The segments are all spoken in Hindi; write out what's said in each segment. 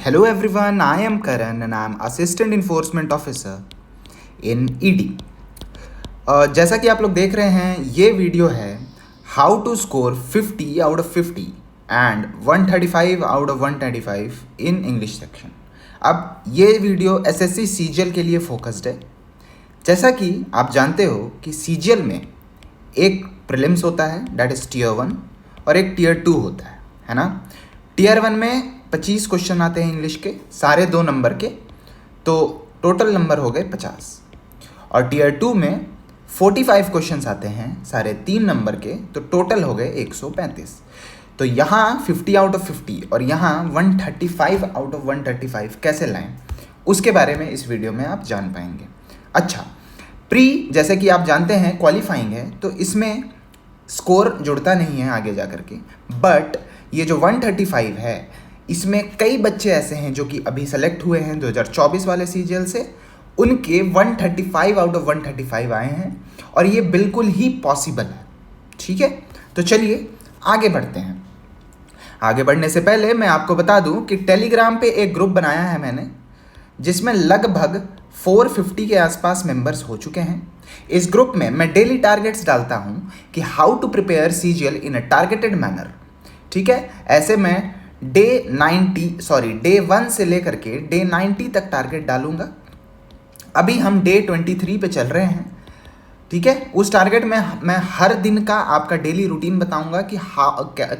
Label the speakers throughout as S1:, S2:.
S1: Hello everyone, I am Karan and I am Assistant Enforcement Officer in ED. जैसा कि आप लोग देख रहे हैं, ये वीडियो है how to score 50 out of 50 and 135 out of 125 in English section. अब ये वीडियो एसएससी सीजीएल के लिए फोकस्ड है। जैसा कि आप जानते हो कि सीजीएल में एक प्रीलिम्स होता है, दैट इज़ टीयर 1, और एक टीयर 2 होता है ना। टीयर 1 में 25 क्वेश्चन आते हैं इंग्लिश के, सारे 2 नंबर के, तो टोटल नंबर हो गए 50। और टीयर 2 में 45 क्वेश्चंस आते हैं, सारे 3 नंबर के, तो टोटल हो गए 135। तो यहाँ 50 आउट ऑफ 50 और यहाँ 135 आउट ऑफ 135 कैसे लाएं, उसके बारे में इस वीडियो में आप जान पाएंगे। अच्छा, प्री जैसे कि आप जानते हैं क्वालिफाइंग है, तो इसमें स्कोर जुड़ता नहीं है आगे जा कर के, बट ये जो 135 है, इसमें कई बच्चे ऐसे हैं जो कि अभी सेलेक्ट हुए हैं 2024 वाले सीजीएल से, उनके 135 आउट ऑफ 135 आए हैं, और ये बिल्कुल ही पॉसिबल है। ठीक है, तो चलिए आगे बढ़ते हैं। आगे बढ़ने से पहले मैं आपको बता दूं कि टेलीग्राम पे एक ग्रुप बनाया है मैंने, जिसमें लगभग 450 के आसपास मेंबर्स हो चुके हैं। इस ग्रुप में मैं डेली टारगेट्स डालता हूं कि how to prepare CGL in a targeted manner. ठीक है, ऐसे मैं डे 1 से लेकर के डे 90 तक टारगेट डालूंगा। अभी हम डे 23 पे चल रहे हैं। ठीक है, उस टारगेट में मैं हर दिन का आपका डेली रूटीन बताऊंगा कि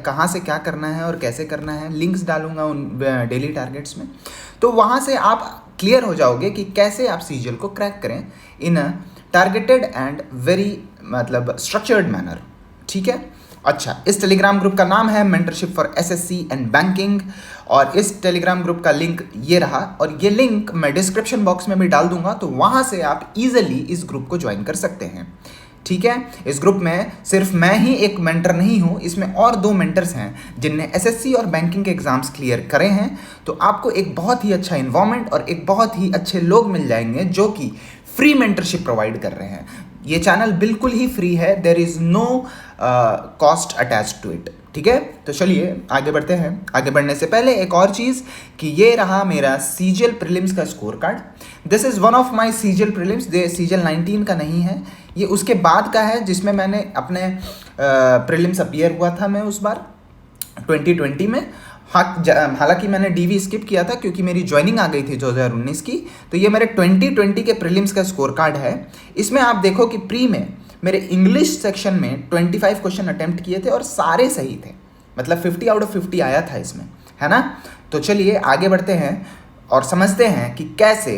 S1: कहाँ से क्या करना है और कैसे करना है। लिंक्स डालूंगा उन डेली टारगेट्स में, तो वहाँ से आप क्लियर हो जाओगे कि कैसे आप सीजीएल को क्रैक करें in a targeted and very structured manner. ठीक है, अच्छा, इस टेलीग्राम ग्रुप का नाम है mentorship for SSC and banking, और इस टेलीग्राम ग्रुप का लिंक ये रहा, और ये लिंक मैं डिस्क्रिप्शन बॉक्स में भी डाल दूंगा, तो वहाँ से आप इजीली इस ग्रुप को ज्वाइन कर सकते हैं। ठीक है, इस ग्रुप में सिर्फ मैं ही एक मेंटर नहीं हूँ, इसमें और 2 मेंटर्स हैं जिनने एसएससी और बैंकिंग के एग्जाम्स क्लियर करे हैं। तो आपको एक बहुत ही अच्छा इन्वायरमेंट और एक बहुत ही अच्छे लोग मिल जाएंगे जो कि फ्री मेंटरशिप प्रोवाइड कर रहे हैं। ये चैनल बिल्कुल ही फ्री है, there is no cost attached to it. ठीक है, तो चलिए आगे बढ़ते हैं। आगे बढ़ने से पहले एक और चीज़ कि ये रहा मेरा सीजीएल प्रीलिम्स का score card. This is one of my CGL prelims, CGL 19 का नहीं है, ये उसके बाद का है, जिसमें मैंने अपने प्रीलिम्स अपीयर हुआ था मैं उस बार 2020 में। हालांकि मैंने डीवी स्किप किया था क्योंकि मेरी ज्वाइनिंग आ गई थी 2019 की। तो ये मेरे 2020 के प्रीलिम्स का स्कोर कार्ड है। इसमें आप देखो कि प्री में मेरे इंग्लिश सेक्शन में 25 क्वेश्चन अटेम्प्ट किए थे और सारे सही थे, मतलब 50 आउट ऑफ 50 आया था इसमें, है ना। तो चलिए आगे बढ़ते हैं और समझते हैं कि कैसे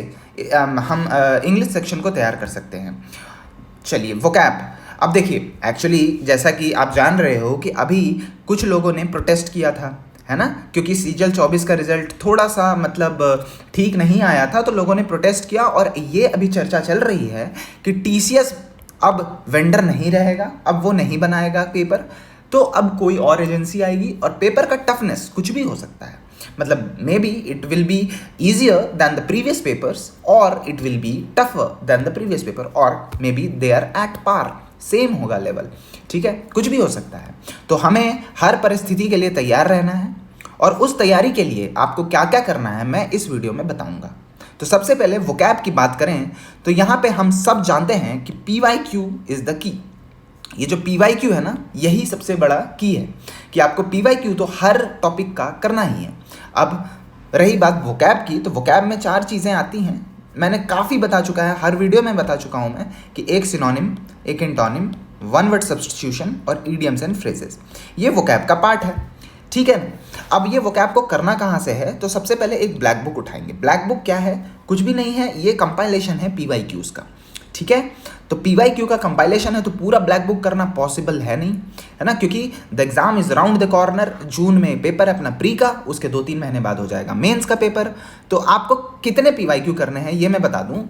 S1: हम इंग्लिश सेक्शन को तैयार कर सकते हैं। चलिए, वोकैब। अब देखिए, एक्चुअली जैसा कि आप जान रहे हो कि अभी कुछ लोगों ने प्रोटेस्ट किया था, है ना, क्योंकि सीजीएल 24 का रिजल्ट थोड़ा सा ठीक नहीं आया था, तो लोगों ने प्रोटेस्ट किया। और ये अभी चर्चा चल रही है कि टीसीएस अब वेंडर नहीं रहेगा, अब वो नहीं बनाएगा पेपर, तो अब कोई और एजेंसी आएगी, और पेपर का टफनेस कुछ भी हो सकता है। Maybe it will be easier than the previous papers, और it will be tougher than the previous paper, और maybe they are at par, same होगा लेवल। ठीक है, कुछ भी हो सकता है। तो हमें हर परिस्थिति के लिए तैयार रहना है, और उस तैयारी के लिए आपको क्या क्या करना है मैं इस वीडियो में बताऊंगा। तो सबसे पहले वोकैब की बात करें तो यहाँ पे हम सब जानते हैं कि PYQ इज़ द की। ये जो PYQ है ना, यही सबसे बड़ा की है कि आपको PYQ तो हर टॉपिक का करना ही है। अब रही बात वोकैब की, तो वोकैब में 4 चीज़ें आती हैं। मैंने काफ़ी बता चुका है, हर वीडियो में बता चुका हूँ मैं कि एक सिनोनिम, एक एंटोनिम, 1 वर्ड सब्स्टिट्यूशन और इडियम्स एंड फ्रेजेस, ये वोकैब का पार्ट है। ठीक है, अब ये वोकैब को करना कहाँ से है, तो सबसे पहले एक ब्लैक बुक उठाएंगे। ब्लैक बुक क्या है, कुछ भी नहीं है, ये कंपाइलेशन है PYQs का। ठीक है, तो PYQ का कंपाइलेशन है, तो पूरा ब्लैक बुक करना पॉसिबल है नहीं, है ना, क्योंकि the exam is round the corner. जून में पेपर है अपना प्री का, उसके 2-3 महीने बाद हो जाएगा मेंस का पेपर। तो आपको कितने PYQ करने हैं ये मैं बता दूं,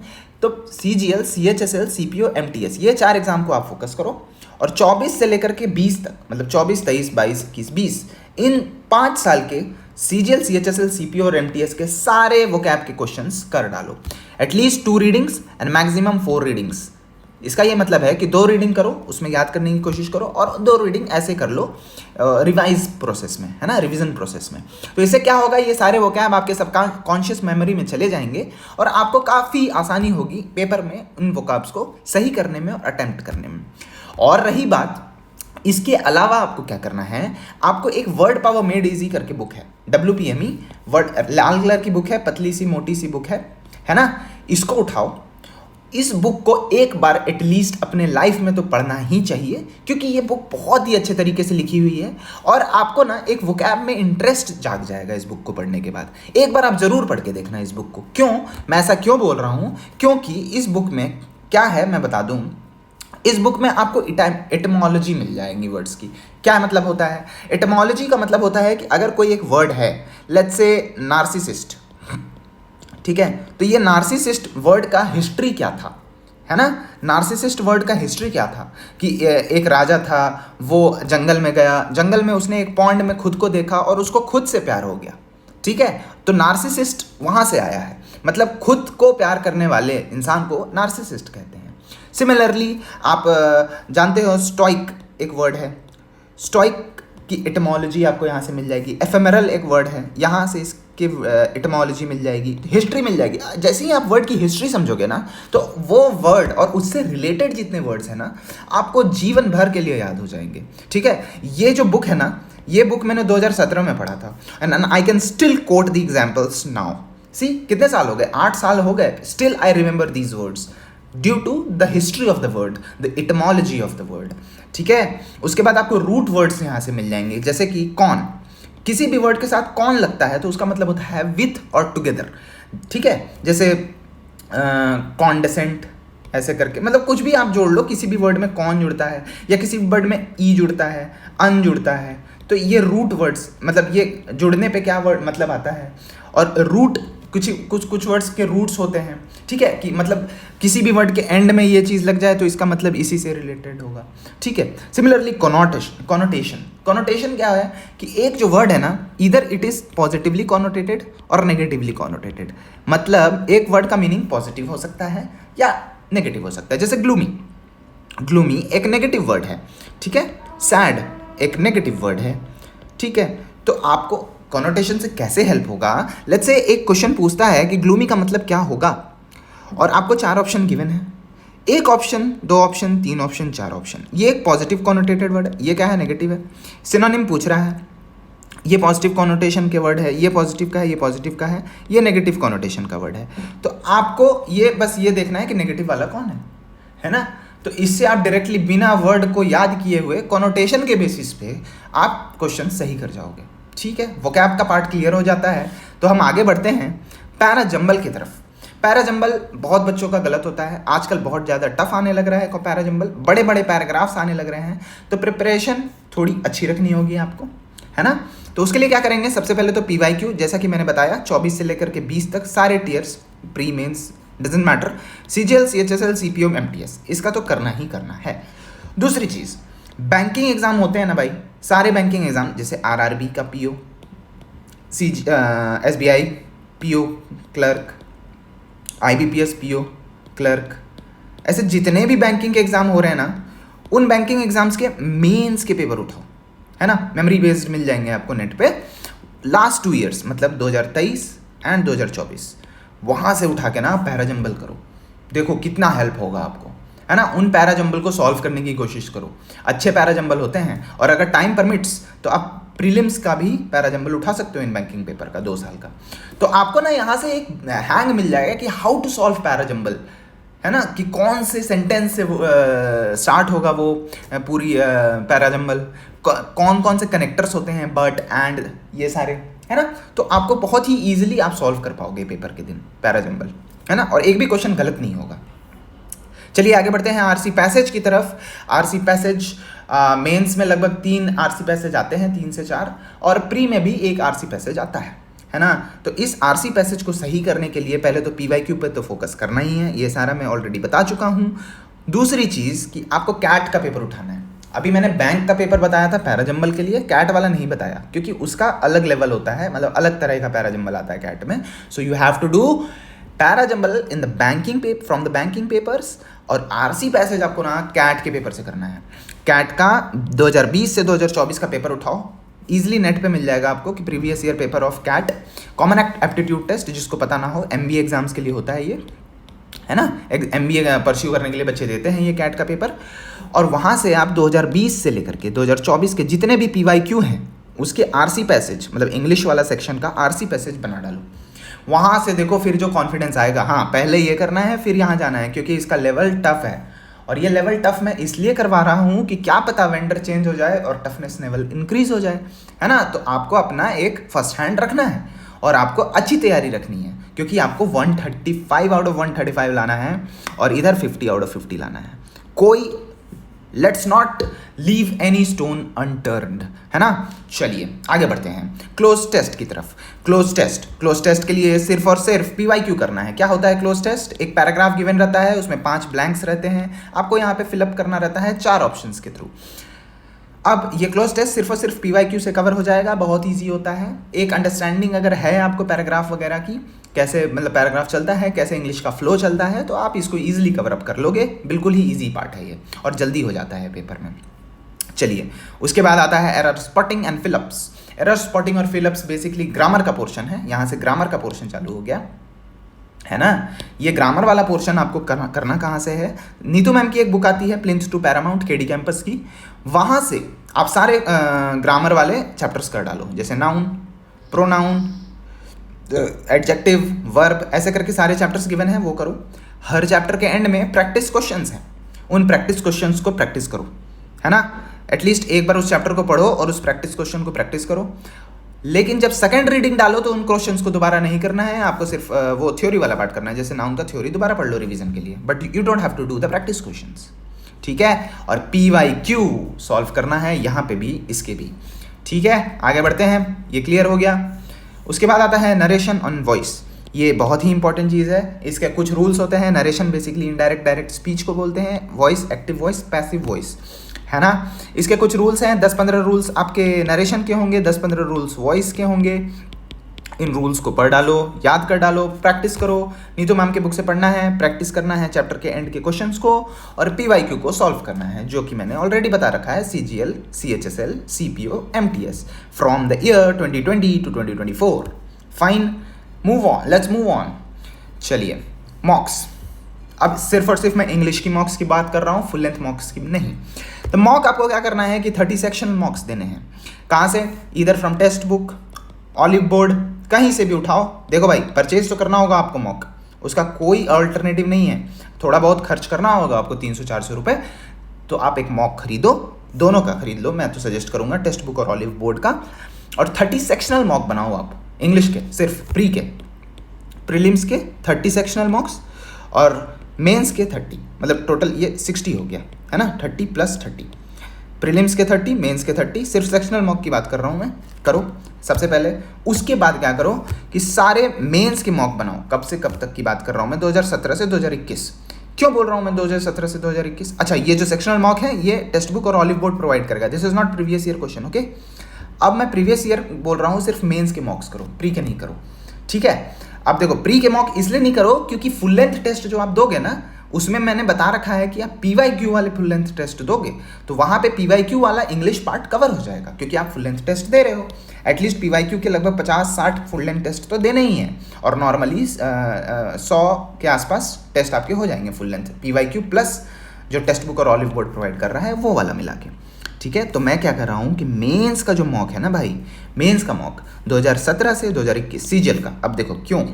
S1: तो CGL, CHSL, CPO, MTS, ये 4 एग्जाम को आप फोकस करो, और 24 से लेकर के 20 तक, 24, 23, 22, 21, 20, इन 5 साल के CGL, CHSL, CPO और MTS के सारे वोकैब के क्वेश्चंस कर डालो। At least 2 readings and maximum 4 readings इसका ये मतलब है कि 2 रीडिंग करो, उसमें याद करने की कोशिश करो, और 2 रीडिंग ऐसे कर लो रिवाइज प्रोसेस में, है ना, रिवीजन प्रोसेस में। तो इससे क्या होगा, ये सारे वोकैब आपके सबकॉन्शियस मेमोरी में चले जाएंगे और आपको काफ़ी आसानी होगी पेपर में उन वोकैब्स को सही करने में और अटेम्प्ट करने में। और रही बात, इसके अलावा आपको क्या करना है, आपको एक वर्ड पावर मेड इजी करके बुक है, WPME वर्ड, लाल कलर की बुक है, पतली सी मोटी सी बुक है ना, इसको उठाओ। इस बुक को एक बार एटलीस्ट अपने लाइफ में तो पढ़ना ही चाहिए, क्योंकि ये बुक बहुत ही अच्छे तरीके से लिखी हुई है और आपको ना एक वोकैब में इंटरेस्ट जाग जाएगा इस बुक को पढ़ने के बाद। एक बार आप ज़रूर पढ़ के देखना इस बुक को। क्यों मैं ऐसा क्यों बोल रहा हूँ, क्योंकि इस बुक में क्या है मैं बता दूँ। इस बुक में आपको एटमोलॉजी मिल जाएंगी वर्ड्स की। क्या मतलब होता है एटमोलॉजी का? मतलब होता है कि अगर कोई एक वर्ड है, लेट्स से नार्सिसिस्ट, ठीक है, तो ये नार्सिसिस्ट वर्ड का हिस्ट्री क्या था, है ना, नार्सिसिस्ट वर्ड का हिस्ट्री क्या था कि एक राजा था, वो जंगल में गया, जंगल में उसने एक पॉन्ड में खुद को देखा और उसको खुद से प्यार हो गया, ठीक है, तो नार्सिसिस्ट वहाँ से आया है, मतलब खुद को प्यार करने वाले इंसान को नार्सिसिस्ट कहते हैं। सिमिलरली आप जानते हो स्टोइक एक वर्ड है, स्टोइक की एटमोलॉजी आपको यहाँ से मिल जाएगी। एफेमेरल एक वर्ड है, यहाँ से इसके एटमोलॉजी मिल जाएगी, हिस्ट्री मिल जाएगी। जैसे ही आप वर्ड की हिस्ट्री समझोगे ना, तो वो वर्ड और उससे रिलेटेड जितने वर्ड्स हैं ना, आपको जीवन भर के लिए याद हो जाएंगे, ठीक है। ये जो बुक है ना, ये बुक मैंने 2017 में पढ़ा था and I can still quote the examples now. See कितने साल हो गए, 8 साल हो गए, still I remember these words due to the history of the word, the etymology of the word, ठीक है। उसके बाद आपको रूट वर्ड्स यहाँ से मिल जाएंगे, जैसे कि कॉन, किसी भी वर्ड के साथ कॉन लगता है तो उसका मतलब होता है विथ और टुगेदर, ठीक है, जैसे कॉन्डेसेंट ऐसे करके, मतलब कुछ भी आप जोड़ लो, किसी भी वर्ड में कॉन जुड़ता है या किसी भी वर्ड में ई जुड़ता है, अन जुड़ता है, तो ये रूट वर्ड्स, मतलब ये जुड़ने पे क्या वर्ड मतलब आता है। और रूट कुछ वर्ड्स के रूट्स होते हैं, ठीक है, कि मतलब किसी भी वर्ड के एंड में ये चीज़ लग जाए तो इसका मतलब इसी से रिलेटेड होगा, ठीक है। सिमिलरली कॉनोटेशन क्या है कि एक जो वर्ड है ना, इधर इट इज़ पॉजिटिवली कॉनोटेटेड और नेगेटिवली कॉनोटेटेड, मतलब एक वर्ड का मीनिंग पॉजिटिव हो सकता है या नेगेटिव हो सकता है। जैसे ग्लूमी एक नेगेटिव वर्ड है, ठीक है, सैड एक नेगेटिव वर्ड है, ठीक है। तो आपको कॉनोटेशन से कैसे हेल्प होगा, लेट्स से एक क्वेश्चन पूछता है कि ग्लूमी का मतलब क्या होगा, और आपको 4 ऑप्शन गिवन है, 1 ऑप्शन, 2 ऑप्शन, 3 ऑप्शन, 4 ऑप्शन। ये एक पॉजिटिव कॉनोटेटेड वर्ड है, ये क्या है, नेगेटिव है। सिनोनिम पूछ रहा है, ये पॉजिटिव कॉनोटेशन के वर्ड है, ये पॉजिटिव का है, ये पॉजिटिव का है, ये नेगेटिव कॉनोटेशन का वर्ड है। तो आपको ये बस ये देखना है कि नेगेटिव वाला कौन है ना। तो इससे आप डायरेक्टली बिना वर्ड को याद किए हुए कॉनोटेशन के बेसिस पे आप क्वेश्चन सही कर जाओगे, ठीक है। वोकैब का पार्ट क्लियर हो जाता है, तो हम आगे बढ़ते हैं पैराजंबल की तरफ। पैराजंबल बहुत बच्चों का गलत होता है, आजकल बहुत ज़्यादा टफ आने लग रहा है पैराजंबल, बड़े बड़े पैराग्राफ्स आने लग रहे हैं, तो प्रिपरेशन थोड़ी अच्छी रखनी होगी आपको, है ना। तो उसके लिए क्या करेंगे, सबसे पहले तो PYQ, जैसा कि मैंने बताया 24 से लेकर के 20 तक सारे tiers, pre mains doesn't matter, CGL, CHSL, CPO, MTS, इसका तो करना ही करना है। दूसरी चीज़, बैंकिंग एग्जाम होते हैं ना भाई, सारे बैंकिंग एग्जाम, जैसे RRB का PO, SBI PO clerk, IBPS PO clerk, ऐसे जितने भी बैंकिंग के एग्जाम हो रहे हैं ना, उन बैंकिंग एग्जाम्स के मेंस के पेपर उठाओ, है ना, मेमोरी बेस्ड मिल जाएंगे आपको नेट पे। लास्ट 2 ईयर्स मतलब 2023 एंड 2024, वहाँ से उठा के ना पैराजंबल करो, देखो कितना हेल्प होगा आपको, है ना। उन पैराजंबल को सॉल्व करने की कोशिश करो, अच्छे पैराजंबल होते हैं, और अगर टाइम परमिट्स तो आप प्रीलिम्स का भी पैराजंबल उठा सकते हो इन बैंकिंग पेपर का 2 साल का। तो आपको ना यहाँ से एक हैंग मिल जाएगा कि हाउ टू सॉल्व पैराजंबल, है ना, कि कौन से सेंटेंस से स्टार्ट होगा वो पूरी पैराजंबल, कौन कौन से कनेक्टर्स होते हैं, बट एंड, ये सारे, है ना। तो आपको बहुत ही ईजिली आप सॉल्व कर पाओगे पेपर के दिन पैराजंबल, है ना, और एक भी क्वेश्चन गलत नहीं होगा। चलिए आगे बढ़ते हैं RC पैसेज की तरफ। RC पैसेज मेंस में लगभग 3 RC पैसेज आते हैं, 3 से 4, और प्री में भी 1 RC पैसेज आता है ना। तो इस RC पैसेज को सही करने के लिए पहले तो PYQ पे तो फोकस करना ही है, ये सारा मैं ऑलरेडी बता चुका हूँ। दूसरी चीज़ कि आपको कैट का पेपर उठाना है। अभी मैंने बैंक का पेपर बताया था पैराजंबल के लिए, कैट वाला नहीं बताया क्योंकि उसका अलग लेवल होता है, मतलब अलग तरह का पैराजंबल आता है कैट में। So you have to do parajumble in the banking from the banking papers और आरसी पैसेज आपको ना कैट के पेपर से करना है। कैट का 2020 से 2024 का पेपर उठाओ, ईजिली नेट पे मिल जाएगा आपको कि previous year paper of CAT common aptitude test, जिसको पता ना हो एमबीए एग्जाम्स के लिए होता है ये, है ना, एमबीए परस्यू करने के लिए बच्चे देते हैं ये कैट का पेपर। और वहाँ से आप 2020 से लेकर के 2024 के जितने भी पीवाईक्यू हैं उसके आरसी पैसेज, मतलब इंग्लिश वाला सेक्शन का आरसी पैसेज बना डालो। वहाँ से देखो फिर जो कॉन्फिडेंस आएगा, हाँ पहले ये करना है फिर यहाँ जाना है, क्योंकि इसका लेवल टफ है। और ये लेवल टफ मैं इसलिए करवा रहा हूँ कि क्या पता वेंडर चेंज हो जाए और टफनेस लेवल इंक्रीज हो जाए, है ना। तो आपको अपना एक फर्स्ट हैंड रखना है और आपको अच्छी तैयारी रखनी है, क्योंकि आपको 135 आउट ऑफ 135 लाना है और इधर 50 आउट ऑफ 50 लाना है। कोई let's not leave any stone unturned, है ना। चलिए आगे बढ़ते हैं क्लोज टेस्ट की तरफ। क्लोज टेस्ट के लिए सिर्फ और सिर्फ पीवाईक्यू करना है। क्या होता है क्लोज टेस्ट? एक पैराग्राफ गिवन रहता है, उसमें 5 ब्लैंक्स रहते हैं, आपको यहाँ पे फिलअप करना रहता है 4 ऑप्शंस के थ्रू। अब ये क्लोज टेस्ट सिर्फ और सिर्फ पीवाईक्यू से कवर हो जाएगा, बहुत ईजी होता है। एक अंडरस्टैंडिंग अगर है आपको पैराग्राफ वगैरह की, कैसे मतलब पैराग्राफ चलता है, कैसे इंग्लिश का फ्लो चलता है, तो आप इसको ईजिली कवर अप कर लोगे। बिल्कुल ही ईजी पार्ट है ये और जल्दी हो जाता है पेपर में। चलिए उसके बाद आता है error spotting and fill-ups. Error spotting और फिलअप्स बेसिकली ग्रामर का पोर्शन है, यहाँ से ग्रामर का पोर्शन चालू हो गया, है ना। ये ग्रामर वाला पोर्शन आपको करना कहाँ से है? नीतू मैम की एक बुक आती है plinth to paramount KD campus की, वहाँ से आप सारे ग्रामर वाले चैप्टर्स कर डालो, जैसे नाउन, प्रोनाउन, एडजेक्टिव, वर्ब, ऐसे करके सारे चैप्टर्स गिवन हैं वो करो। हर चैप्टर के एंड में प्रैक्टिस क्वेश्चंस हैं, उन प्रैक्टिस क्वेश्चंस को प्रैक्टिस करो, है ना। एटलीस्ट एक बार उस चैप्टर को पढ़ो और उस प्रैक्टिस क्वेश्चन को प्रैक्टिस करो। लेकिन जब सेकंड रीडिंग डालो तो उन क्वेश्चंस को दोबारा नहीं करना है, आपको सिर्फ वो थ्योरी वाला पार्ट करना है, जैसे नाउन का थ्योरी दोबारा पढ़ लो रिवीजन के लिए, but you don't have to do the practice questions, ठीक है। और पीवाईक्यू सॉल्व करना है यहाँ पे भी, इसके भी, ठीक है। आगे बढ़ते हैं, ये क्लियर हो गया। उसके बाद आता है नरेशन ऑन वॉइस। ये बहुत ही इंपॉर्टेंट चीज़ है, इसके कुछ रूल्स होते हैं। Narration basically indirect direct speech को बोलते हैं, voice active voice, passive voice, है ना। इसके कुछ रूल्स हैं, 10-15 रूल्स आपके नरेशन के होंगे, 10-15 रूल्स वॉइस के होंगे। इन रूल्स को पढ़ डालो, याद कर डालो, प्रैक्टिस करो। नीतू मैम के बुक से पढ़ना है, प्रैक्टिस करना है चैप्टर के एंड के क्वेश्चंस को, और पीवाईक्यू को सॉल्व करना है, जो कि मैंने ऑलरेडी बता रखा है, CGL, CHSL, CPO, MTS from the year 2020 to 2024। Fine, move on, let's move on. चलिए मॉक्स, अब सिर्फ और सिर्फ मैं इंग्लिश की मॉक्स की बात कर रहा हूँ, फुल लेंथ मॉक्स की नहीं। तो मॉक आपको क्या करना है कि 30 सेक्शन मॉक्स देने हैं। कहाँ से? इधर from text book, olive board, कहीं से भी उठाओ। देखो भाई, परचेज तो करना होगा आपको मॉक, उसका कोई अल्टरनेटिव नहीं है। थोड़ा बहुत खर्च करना होगा आपको 300-400 रुपये, तो आप एक मॉक खरीदो, दोनों का खरीद लो। मैं तो सजेस्ट करूँगा टेक्स्ट बुक और ऑलिव बोर्ड का। और 30 सेक्शनल मॉक बनाओ आप, इंग्लिश के, सिर्फ प्री के, प्रीलिम्स के 30 सेक्शनल मॉक्स और मेंस के 30, मतलब टोटल ये 60 हो गया, है ना। 30 + 30, प्रीलिम्स के 30, मेंस के 30, सिर्फ सेक्शनल मॉक की बात कर रहा हूँ मैं। करो सबसे पहले, उसके बाद क्या करो कि सारे मेंस के मॉक बनाओ। कब से कब तक की बात कर रहा हूँ मैं? 2017 से 2021। क्यों बोल रहा हूँ मैं 2017 से 2021? अच्छा, ये जो सेक्शनल मॉक है ये टेक्स्ट बुक और ऑलिव बोर्ड प्रोवाइड करेगा, this is not previous year question, okay. अब मैं प्रीवियस ईयर बोल रहा हूँ, सिर्फ मेंस के मॉक्स करो, प्री के नहीं करो, ठीक है। अब देखो, प्री के मॉक इसलिए नहीं करो क्योंकि फुल लेंथ टेस्ट जो आप दोगे ना, उसमें मैंने बता रखा है कि आप पीवाईक्यू वाले फुल लेंथ टेस्ट दोगे, तो वहाँ पे पीवाईक्यू वाला इंग्लिश पार्ट कवर हो जाएगा, क्योंकि आप फुल लेंथ टेस्ट दे रहे हो। एटलीस्ट पीवाईक्यू के लगभग 50-60 फुल लेंथ टेस्ट तो देने ही हैं, और नॉर्मली 100 के आसपास टेस्ट आपके हो जाएंगे फुल लेंथ, पीवाईक्यू प्लस जो टेक्स्ट बुक और ऑलिव बोर्ड प्रोवाइड कर रहा है वो वाला मिला के, ठीक है। तो मैं क्या कर रहा हूँ कि मेंस का जो मॉक है ना भाई, मेंस का मॉक 2017 से 2021 सीजीएल का। अब देखो क्यों,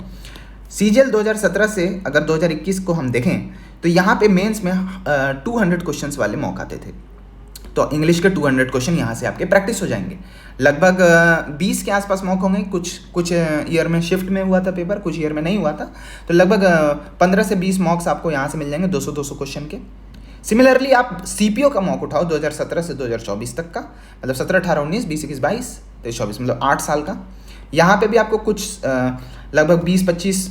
S1: सीजीएल 2017 से अगर 2021 को हम देखें तो यहाँ पे मेंस में 200 क्वेश्चंस वाले मॉक आते थे, तो इंग्लिश के 200 क्वेश्चन यहाँ से आपके प्रैक्टिस हो जाएंगे। लगभग 20 के आसपास मॉक होंगे, कुछ ईयर में शिफ्ट में हुआ था पेपर, कुछ ईयर में नहीं हुआ था, तो लगभग 15 से 20 मॉक्स आपको यहाँ से मिल जाएंगे 200-200 क्वेश्चन के। सिमिलरली आप सीपीओ का मॉक उठाओ 2017 से 2024 तक का, मतलब 17, 18, 19, 20, 21, 22, 23, 24, मतलब 8 साल का। यहाँ पे भी आपको कुछ लगभग 20, 25,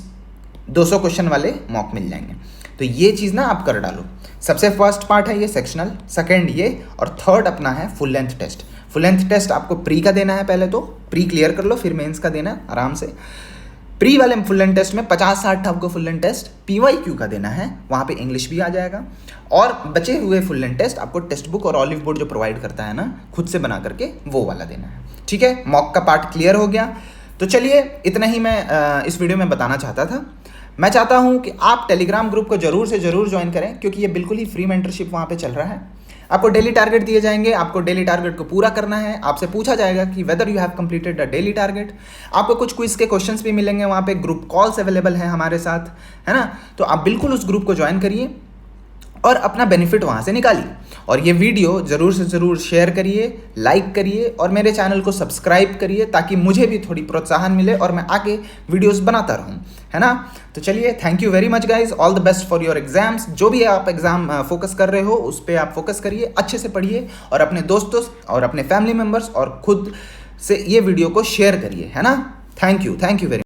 S1: 200 क्वेश्चन वाले मॉक मिल जाएंगे। तो ये चीज़ ना आप कर डालो। सबसे फर्स्ट पार्ट है ये सेक्शनल, सेकंड ये, और थर्ड अपना है full length test. Full length test आपको प्री का देना है, पहले तो प्री क्लियर कर लो, फिर मेंस का देना आराम से। प्री वाले फुल लेंथ टेस्ट में 50-60 आपको फुल लेंथ टेस्ट PYQ का देना है, वहाँ पे इंग्लिश भी आ जाएगा। और बचे हुए फुल लेंथ टेस्ट आपको टेक्स्ट बुक और ऑलिव बोर्ड जो प्रोवाइड करता है ना खुद से बना करके, वो वाला देना है। ठीक है, मॉक का पार्ट क्लियर हो गया। तो चलिए इतना ही मैं इस वीडियो में बताना चाहता था। मैं चाहता हूँ कि आप टेलीग्राम ग्रुप को ज़रूर से ज़रूर ज्वाइन करें, क्योंकि ये बिल्कुल ही फ्री मेंटरशिप वहाँ पे चल रहा है। आपको डेली टारगेट दिए जाएंगे, आपको डेली टारगेट को पूरा करना है। आपसे पूछा जाएगा कि whether you have completed the daily target. आपको कुछ क्विज के क्वेश्चंस भी मिलेंगे वहाँ पे, ग्रुप कॉल्स अवेलेबल हैं हमारे साथ, है ना। तो आप बिल्कुल उस ग्रुप को ज्वाइन करिए और अपना बेनिफिट वहाँ से निकालिए। और ये वीडियो ज़रूर से ज़रूर शेयर करिए, लाइक करिए और मेरे चैनल को सब्सक्राइब करिए, ताकि मुझे भी थोड़ी प्रोत्साहन मिले और मैं आगे वीडियोस बनाता रहूँ, है ना। तो चलिए, thank you very much guys, all the best for your exams. जो भी आप एग्जाम फोकस कर रहे हो उस पर आप फोकस करिए, अच्छे से पढ़िए और अपने दोस्तों और अपने फैमिली मेम्बर्स और खुद से ये वीडियो को शेयर करिए, है ना। Thank you very